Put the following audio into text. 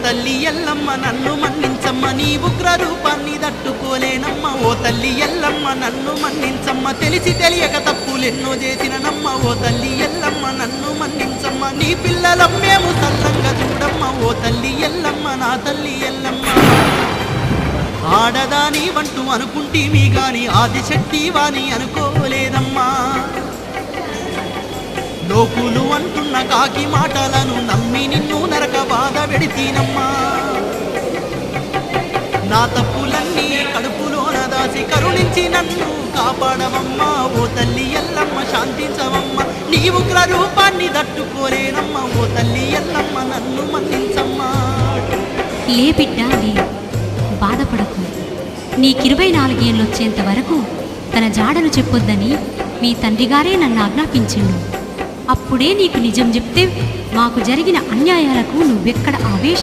తల్లి ఎల్లమ్మ నన్ను మన్నించమ్మ, నీ ఉగ్ర రూపాన్ని తట్టుకోలేనమ్మ. ఓ తల్లి ఎల్లమ్మ నన్ను మన్నించమ్మ, తెలిసి తెలియక తప్పులెన్నో చేసిననమ్మ. ఓ తల్లి ఎల్లమ్మ నన్ను మన్నించమ్మ, నీ పిల్లలం మేము సల్లంగా చూడమ్మ. ఓ తల్లి ఎల్లమ్మ నా తల్లి ఎల్లమ్మ. ఆడదాని వంటూ అనుకుంటేమి గాని ఆదిశక్తి వాణి అనుకోలేదమ్మా. లోకులు అంటున్న కాకి మాటలను నమ్మి నిన్ను నరక బాధ పెడితీనమ్మా. నా తప్పులన్నీ కడుపులోన దాసి కరుణించి నన్ను కాపాడవమ్మా. ఓ తల్లి ఎల్లమ్మ శాంతించవమ్మ, నీ ఉగ్ర రూపాన్ని తట్టుకోలేనమ్మా. ఓ తల్లి ఎల్లమ్మ నన్ను మన్నించమ్మా. లే బిడ్డ లే, బాధపడకు. నీకు 24 ఏళ్ళు వచ్చేంత వరకు తన జాడను చెప్పొద్దని మీ తండ్రిగారే నన్ను ఆజ్ఞాపించిండు. అప్పుడే నీకు నిజం చెప్తే మాకు జరిగిన అన్యాయాలకు నువ్వెక్కడ ఆవేశ